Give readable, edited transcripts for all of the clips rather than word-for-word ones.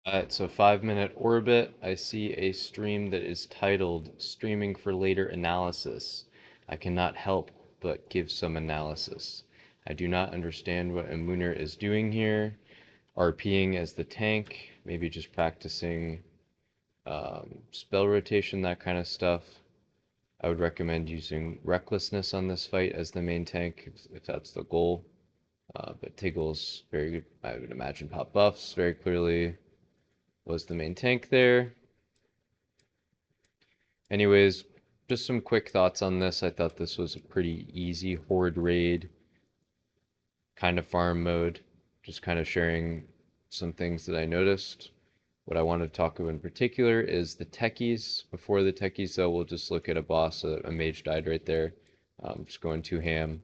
Alright, so 5 minute orbit. I see a stream that is titled Streaming for Later Analysis. I cannot help but give some analysis. I do not understand what Emuner is doing here. RPing as the tank, maybe just practicing spell rotation, that kind of stuff. I would recommend using Recklessness on this fight as the main tank if that's the goal. But Tiggle's very good, I would imagine pop buffs very clearly was the main tank there. Anyways, just some quick thoughts on this. I thought this was a pretty easy Horde raid, kind of farm mode, just kind of sharing some things that I noticed. What I want to talk about in particular is the techies. Before the techies, though, we'll just look at a boss. A mage died right there. Just going too ham.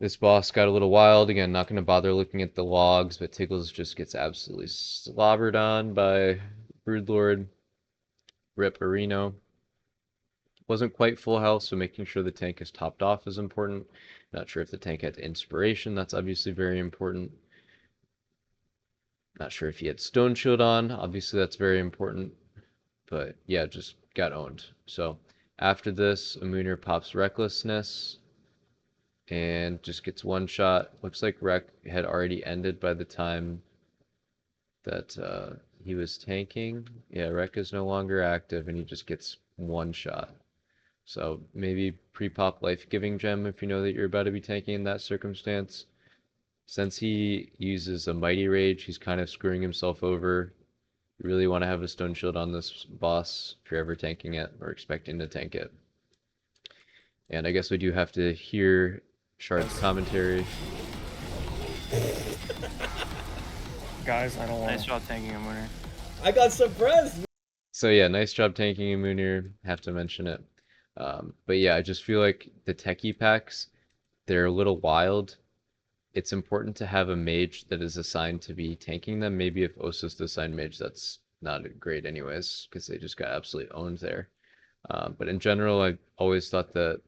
This boss got a little wild. Again, not going to bother looking at the logs, but Tiggles just gets absolutely slobbered on by Broodlord. Rip Areno. Wasn't quite full health, so making sure the tank is topped off is important. Not sure if the tank had inspiration. That's obviously very important. Not sure if he had Stone Shield on. Obviously, that's very important. But yeah, just got owned. So after this, Emuner pops Recklessness and just gets one shot. Looks like Rec had already ended by the time that he was tanking. Yeah, Rec is no longer active and he just gets one shot. So maybe pre-pop life-giving gem if you know that you're about to be tanking in that circumstance. Since he uses a Mighty Rage, he's kind of screwing himself over. You really want to have a Stone Shield on this boss if you're ever tanking it or expecting to tank it. And I guess we do have to hear Shard's commentary. Guys, I don't want Nice job tanking him, winner. I got suppressed. So yeah, nice job tanking Emunir, have to mention it. But yeah, I just feel like the techie packs, they're a little wild. It's important to have a mage that is assigned to be tanking them. Maybe if Osa's the assigned mage, that's not great anyways, because they just got absolutely owned there. But in general, I always thought that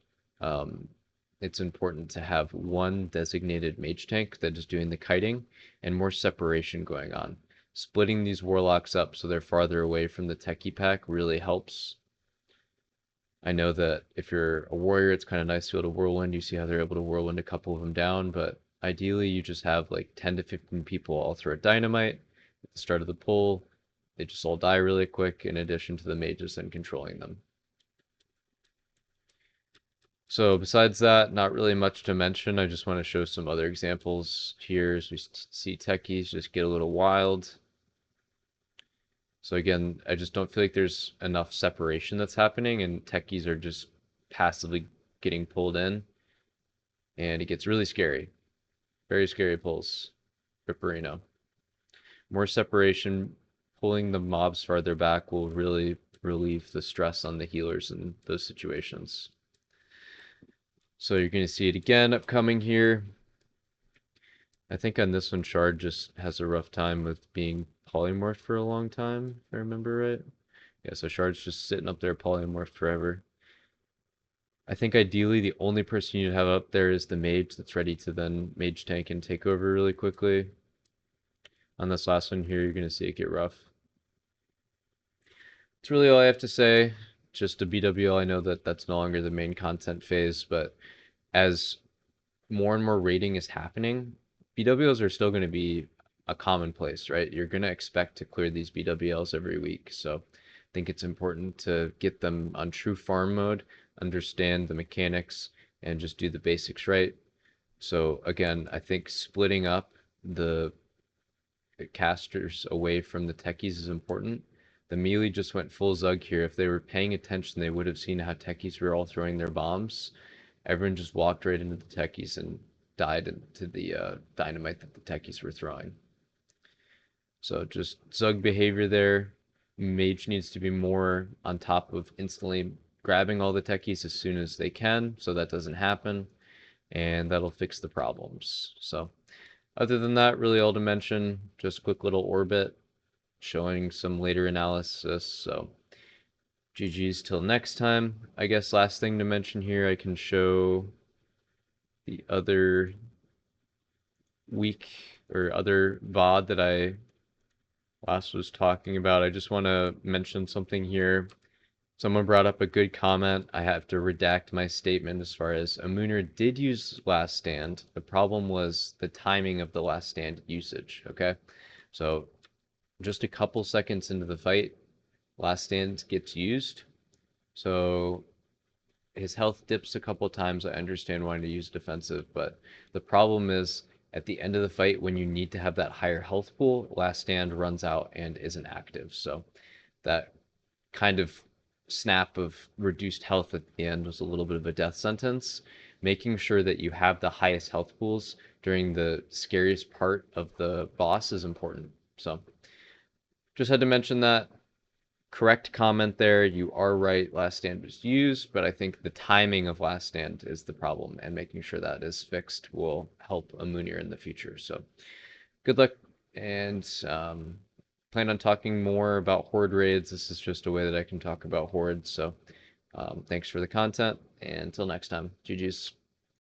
it's important to have one designated mage tank that is doing the kiting and more separation going on. Splitting these warlocks up so they're farther away from the techie pack really helps. I know that if you're a warrior, it's kind of nice to be able to whirlwind. You see how they're able to whirlwind a couple of them down, but ideally you just have like 10 to 15 people all throw a dynamite at the start of the pull. They just all die really quick in addition to the mages then controlling them. So besides that, not really much to mention. I just want to show some other examples here as we see techies just get a little wild. So again, I just don't feel like there's enough separation that's happening, and techies are just passively getting pulled in, and it gets really scary. Very scary pulls. Ripperino. More separation, pulling the mobs farther back will really relieve the stress on the healers in those situations. So you're going to see it again upcoming here. I think on this one, Shard just has a rough time with being polymorphed for a long time, if I remember right. Yeah, so Shard's just sitting up there polymorphed forever. I think ideally the only person you'd have up there is the mage that's ready to then mage tank and take over really quickly. On this last one here, you're going to see it get rough. That's really all I have to say. Just a BWL. I know that that's no longer the main content phase, but as more and more raiding is happening, BWLs are still going to be a commonplace, right? You're going to expect to clear these BWLs every week. So I think it's important to get them on true farm mode, understand the mechanics, and just do the basics right. So again, I think splitting up the casters away from the techies is important. The melee just went full Zug here. If they were paying attention, they would have seen how techies were all throwing their bombs. Everyone just walked right into the techies and died into the dynamite that the techies were throwing. So just Zug behavior there. Mage needs to be more on top of instantly grabbing all the techies as soon as they can, so that doesn't happen, and that'll fix the problems. So other than that, really all to mention, just a quick little orbit showing some later analysis. So GG's till next time. I guess last thing to mention here, I can show the other week or other VOD that I last was talking about, I just want to mention something here. Someone brought up a good comment. I have to redact my statement as far as a Mooner did use Last Stand. The problem was the timing of the Last Stand usage, okay? So just a couple seconds into the fight, Last Stand gets used. So his health dips a couple times. I understand wanting to use defensive, but the problem is at the end of the fight when you need to have that higher health pool, Last Stand runs out and isn't active. So that kind of snap of reduced health at the end was a little bit of a death sentence. Making sure that you have the highest health pools during the scariest part of the boss is important. So just had to mention that. Correct comment there. You are right. Last Stand was used, but I think the timing of Last Stand is the problem, and making sure that is fixed will help Amunir in the future. So good luck, and plan on talking more about Horde raids. This is just a way that I can talk about Horde. So thanks for the content, and until next time, GG's.